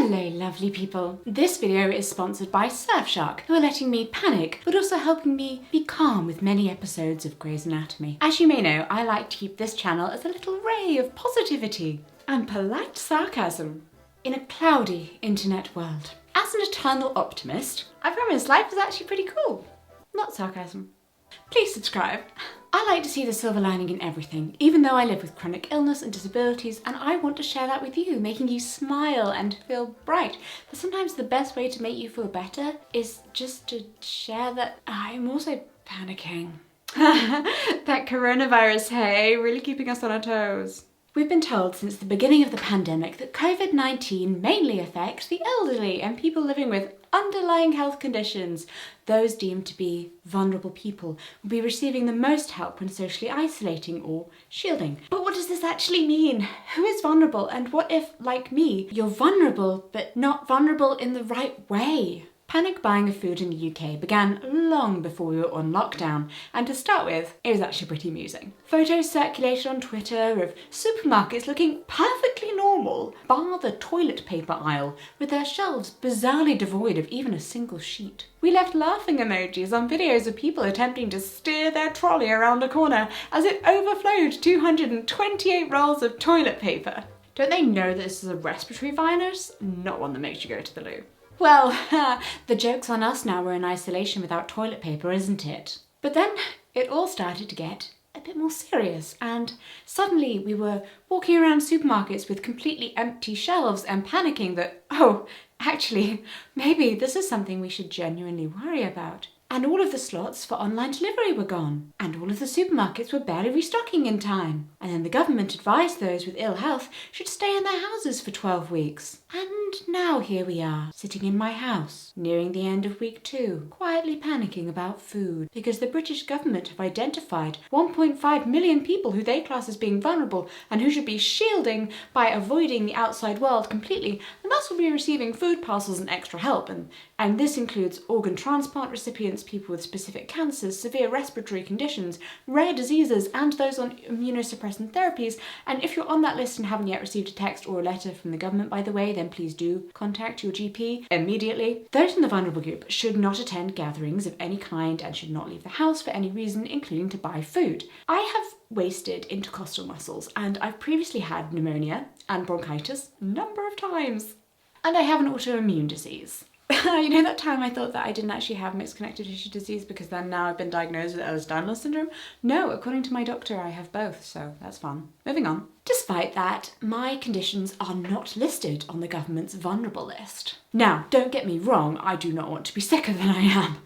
Hello lovely people! This video is sponsored by Surfshark, who are letting me panic, but also helping me be calm with many episodes of Grey's Anatomy. As you may know, I like to keep this channel as a little ray of positivity and polite sarcasm in a cloudy internet world. As an eternal optimist, I promise life is actually pretty cool. Not sarcasm. Please subscribe. I like to see the silver lining in everything, even though I live with chronic illness and disabilities, and I want to share that with you, making you smile and feel bright. But sometimes the best way to make you feel better is just to share that I'm also panicking. That coronavirus, hey, really keeping us on our toes. We've been told since the beginning of the pandemic that COVID-19 mainly affects the elderly and people living with underlying health conditions. Those deemed to be vulnerable people will be receiving the most help when socially isolating or shielding. But what does this actually mean? Who is vulnerable, and what if, like me, you're vulnerable but not vulnerable in the right way? Panic buying of food in the UK began long before we were on lockdown, and to start with, it was actually pretty amusing. Photos circulated on Twitter of supermarkets looking perfectly normal, bar the toilet paper aisle, with their shelves bizarrely devoid of even a single sheet. We left laughing emojis on videos of people attempting to steer their trolley around a corner as it overflowed 228 rolls of toilet paper. Don't they know that this is a respiratory virus, not one that makes you go to the loo? Well, the joke's on us now we're in isolation without toilet paper, isn't it? But then it all started to get a bit more serious, and suddenly we were walking around supermarkets with completely empty shelves and panicking that, oh, actually, maybe this is something we should genuinely worry about. And all of the slots for online delivery were gone, and all of the supermarkets were barely restocking in time. And then the government advised those with ill health should stay in their houses for 12 weeks. And now here we are, sitting in my house, nearing the end of week 2, quietly panicking about food, because the British government have identified 1.5 million people who they class as being vulnerable and who should be shielding by avoiding the outside world completely, and thus will be receiving food parcels and extra help. And this includes organ transplant recipients, people with specific cancers, severe respiratory conditions, rare diseases, and those on immunosuppressant therapies. And if you're on that list and haven't yet received a text or a letter from the government, by the way, then please do contact your GP immediately. Those in the vulnerable group should not attend gatherings of any kind and should not leave the house for any reason, including to buy food. I have wasted intercostal muscles, and I've previously had pneumonia and bronchitis a number of times. And I have an autoimmune disease. You know that time I thought that I didn't actually have mixed connective tissue disease because then now I've been diagnosed with Ehlers-Danlos syndrome? No, according to my doctor, I have both, so that's fun. Moving on. Despite that, my conditions are not listed on the government's vulnerable list. Now, don't get me wrong, I do not want to be sicker than I am.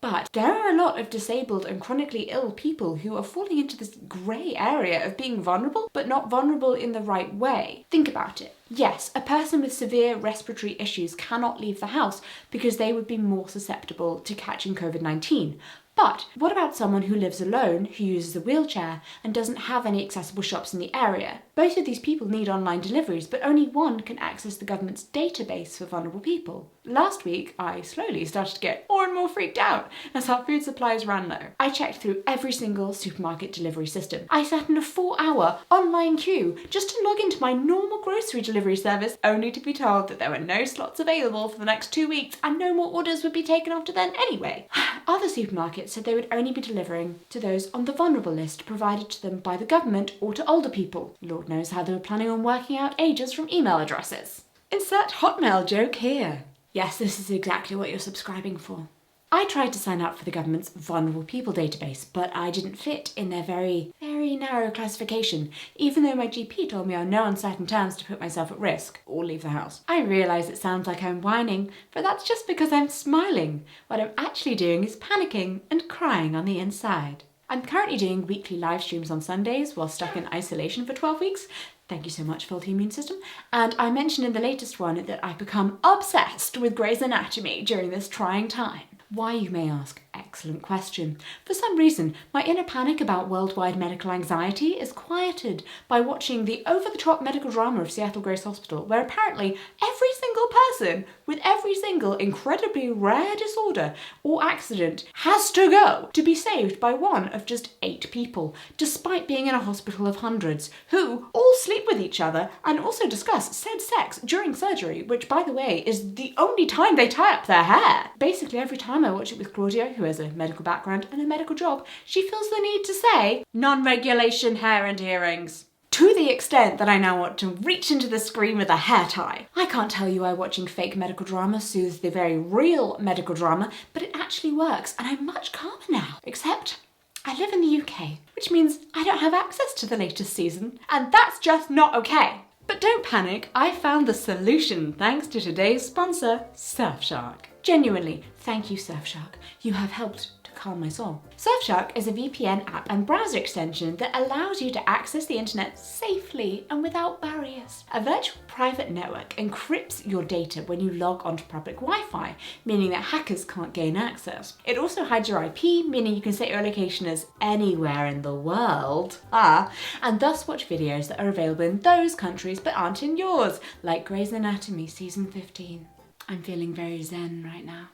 But there are a lot of disabled and chronically ill people who are falling into this grey area of being vulnerable, but not vulnerable in the right way. Think about it. Yes, a person with severe respiratory issues cannot leave the house because they would be more susceptible to catching COVID-19. But what about someone who lives alone, who uses a wheelchair, and doesn't have any accessible shops in the area? Both of these people need online deliveries, but only one can access the government's database for vulnerable people. Last week, I slowly started to get more and more freaked out as our food supplies ran low. I checked through every single supermarket delivery system. I sat in a 4-hour online queue just to log into my normal grocery delivery service, only to be told that there were no slots available for the next 2 weeks and no more orders would be taken after then anyway. Other supermarkets said they would only be delivering to those on the vulnerable list provided to them by the government or to older people. Lord knows how they were planning on working out ages from email addresses. Insert Hotmail joke here. Yes, this is exactly what you're subscribing for. I tried to sign up for the government's vulnerable people database, but I didn't fit in their very, very narrow classification, even though my GP told me on no uncertain terms to put myself at risk or leave the house. I realise it sounds like I'm whining, but that's just because I'm smiling. What I'm actually doing is panicking and crying on the inside. I'm currently doing weekly live streams on Sundays while stuck in isolation for 12 weeks. Thank you so much, faulty immune system. And I mentioned in the latest one that I've become obsessed with Grey's Anatomy during this trying time. Why, you may ask? Excellent question. For some reason, my inner panic about worldwide medical anxiety is quieted by watching the over-the-top medical drama of Seattle Grace Hospital, where apparently every single person with every single incredibly rare disorder or accident has to go to be saved by one of just 8 people, despite being in a hospital of hundreds, who all sleep with each other and also discuss said sex during surgery, which, by the way, is the only time they tie up their hair. Basically, every time I watch it with Claudia, who has a medical background and a medical job, she feels the need to say, non-regulation hair and earrings. To the extent that I now want to reach into the screen with a hair tie. I can't tell you why watching fake medical drama soothes the very real medical drama, but it actually works and I'm much calmer now. Except I live in the UK, which means I don't have access to the latest season, and that's just not okay. But don't panic, I found the solution thanks to today's sponsor, Surfshark. Genuinely, thank you Surfshark. You have helped to calm my soul. Surfshark is a VPN app and browser extension that allows you to access the internet safely and without barriers. A virtual private network encrypts your data when you log onto public Wi-Fi, meaning that hackers can't gain access. It also hides your IP, meaning you can set your location as anywhere in the world, and thus watch videos that are available in those countries but aren't in yours, like Grey's Anatomy season 15. I'm feeling very zen right now.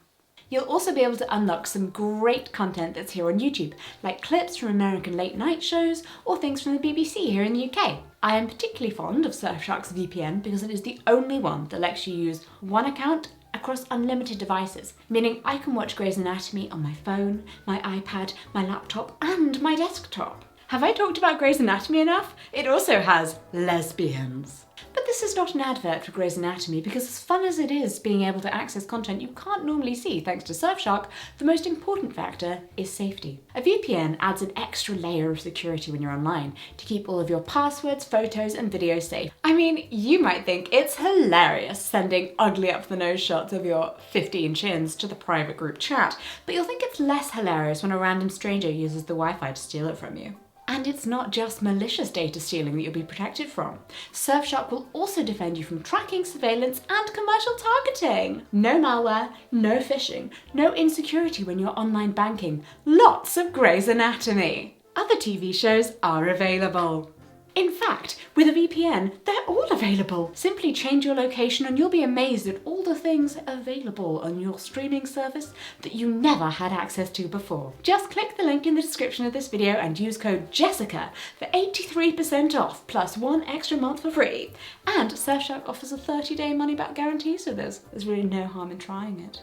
You'll also be able to unlock some great content that's here on YouTube, like clips from American late night shows or things from the BBC here in the UK. I am particularly fond of Surfshark's VPN because it is the only one that lets you use one account across unlimited devices, meaning I can watch Grey's Anatomy on my phone, my iPad, my laptop, and my desktop. Have I talked about Grey's Anatomy enough? It also has lesbians. But this is not an advert for Grey's Anatomy because as fun as it is being able to access content you can't normally see thanks to Surfshark, the most important factor is safety. A VPN adds an extra layer of security when you're online to keep all of your passwords, photos, and videos safe. I mean, you might think it's hilarious sending ugly up the nose shots of your 15 chins to the private group chat, but you'll think it's less hilarious when a random stranger uses the Wi-Fi to steal it from you. And it's not just malicious data stealing that you'll be protected from. Surfshark will also defend you from tracking, surveillance, and commercial targeting. No malware, no phishing, no insecurity when you're online banking. Lots of Grey's Anatomy. Other TV shows are available. In fact, with a VPN, they're all available. Simply change your location and you'll be amazed at all the things available on your streaming service that you never had access to before. Just click the link in the description of this video and use code JESSICA for 83% off plus 1 extra month for free. And Surfshark offers a 30-day money-back guarantee, so there's really no harm in trying it.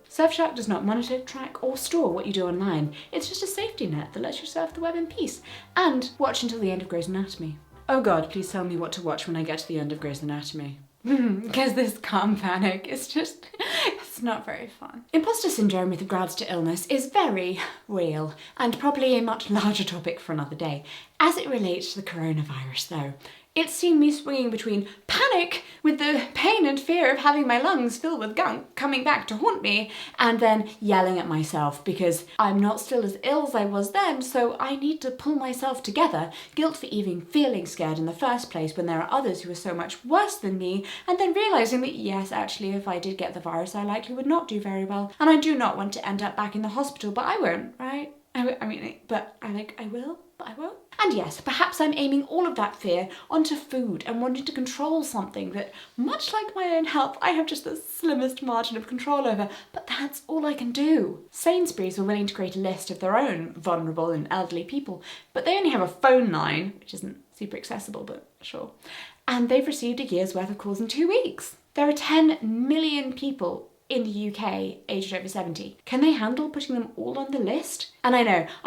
Surfshark does not monitor, track, or store what you do online. It's just a safety net that lets you surf the web in peace and watch until the end of Grey's Anatomy. Oh God, please tell me what to watch when I get to the end of Grey's Anatomy. Because this calm panic is just, it's not very fun. Imposter syndrome with regards to illness is very real and probably a much larger topic for another day. As it relates to the coronavirus though, it's seen me swinging between panic with the pain and fear of having my lungs filled with gunk coming back to haunt me, and then yelling at myself because I'm not still as ill as I was then, so I need to pull myself together. Guilt for even feeling scared in the first place when there are others who are so much worse than me, and then realising that yes, actually if I did get the virus I likely would not do very well, and I do not want to end up back in the hospital, but I won't, right? I will, but I won't. And yes, perhaps I'm aiming all of that fear onto food and wanting to control something that, much like my own health, I have just the slimmest margin of control over, but that's all I can do. Sainsbury's were willing to create a list of their own vulnerable and elderly people, but they only have a phone line, which isn't super accessible, but sure. And they've received a year's worth of calls in 2 weeks. There are 10 million people in the UK aged over 70. Can they handle putting them all on the list? And I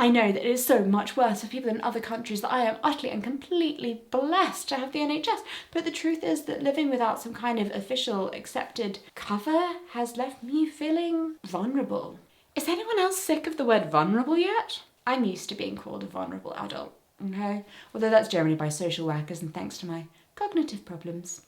know that it is so much worse for people in other countries that I am utterly and completely blessed to have the NHS. But the truth is that living without some kind of official accepted cover has left me feeling vulnerable. Is anyone else sick of the word vulnerable yet? I'm used to being called a vulnerable adult, okay? Although that's generally by social workers and thanks to my cognitive problems.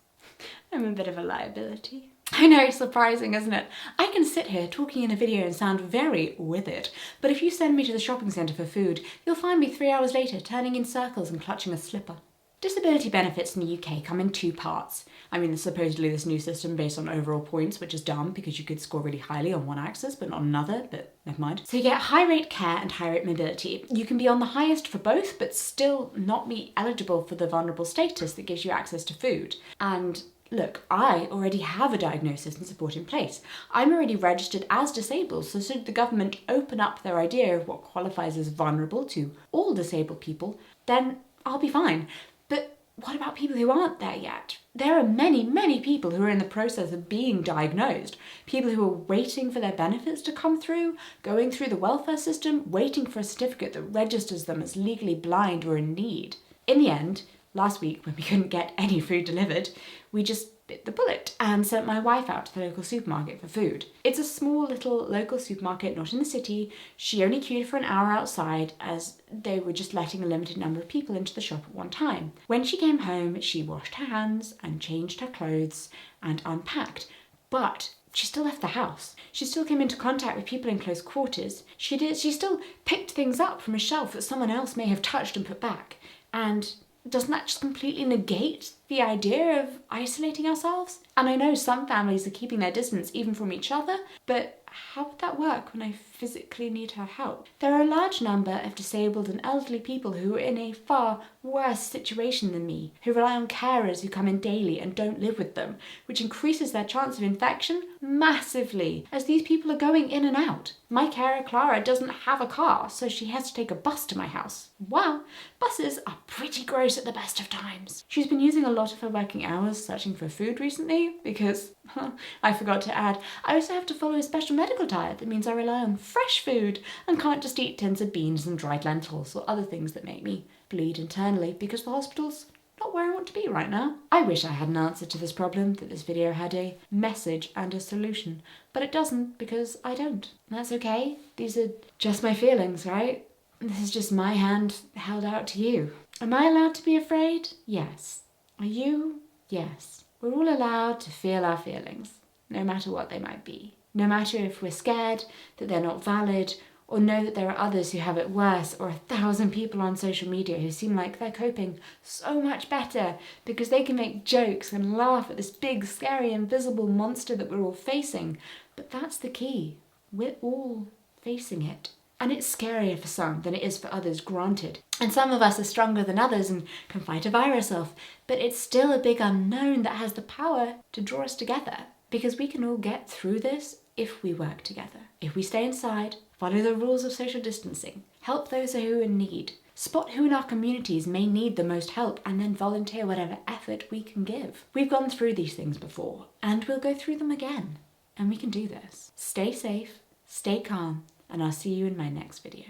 I'm a bit of a liability. I know, surprising, isn't it? I can sit here talking in a video and sound very with it, but if you send me to the shopping centre for food, you'll find me 3 hours later turning in circles and clutching a slipper. Disability benefits in the UK come in two parts. I mean, there's supposedly this new system based on overall points, which is dumb because you could score really highly on one axis but not another, but never mind. So you get high rate care and high rate mobility. You can be on the highest for both, but still not be eligible for the vulnerable status that gives you access to food. And look, I already have a diagnosis and support in place. I'm already registered as disabled, so should the government open up their idea of what qualifies as vulnerable to all disabled people, then I'll be fine. But what about people who aren't there yet? There are many, many people who are in the process of being diagnosed. People who are waiting for their benefits to come through, going through the welfare system, waiting for a certificate that registers them as legally blind or in need. In the end, last week when we couldn't get any food delivered, we just bit the bullet and sent my wife out to the local supermarket for food. It's a small little local supermarket, not in the city. She only queued for an hour outside as they were just letting a limited number of people into the shop at one time. When she came home, she washed her hands and changed her clothes and unpacked, but she still left the house. She still came into contact with people in close quarters. She still picked things up from a shelf that someone else may have touched and put back. And doesn't that just completely negate the idea of isolating ourselves? And I know some families are keeping their distance even from each other, but how would that work when I physically need her help? There are a large number of disabled and elderly people who are in a far worse situation than me, who rely on carers who come in daily and don't live with them, which increases their chance of infection massively as these people are going in and out. My carer, Clara, doesn't have a car, so she has to take a bus to my house. Wow, buses are pretty gross at the best of times. She's been using a lot of her working hours searching for food recently because, I forgot to add, I also have to follow a special medical diet that means I rely on fresh food and can't just eat tins of beans and dried lentils or other things that make me bleed internally because the hospital's not where I want to be right now. I wish I had an answer to this problem, that this video had a message and a solution, but it doesn't because I don't. And that's okay. These are just my feelings, right? This is just my hand held out to you. Am I allowed to be afraid? Yes. Are you? Yes. We're all allowed to feel our feelings, no matter what they might be. No matter if we're scared that they're not valid, or know that there are others who have it worse, or 1,000 people on social media who seem like they're coping so much better because they can make jokes and laugh at this big, scary, invisible monster that we're all facing. But that's the key. We're all facing it. And it's scarier for some than it is for others, granted. And some of us are stronger than others and can fight a virus off, but it's still a big unknown that has the power to draw us together. Because we can all get through this if we work together. If we stay inside, follow the rules of social distancing, help those who are in need, spot who in our communities may need the most help, and then volunteer whatever effort we can give. We've gone through these things before, and we'll go through them again. And we can do this. Stay safe, stay calm, and I'll see you in my next video.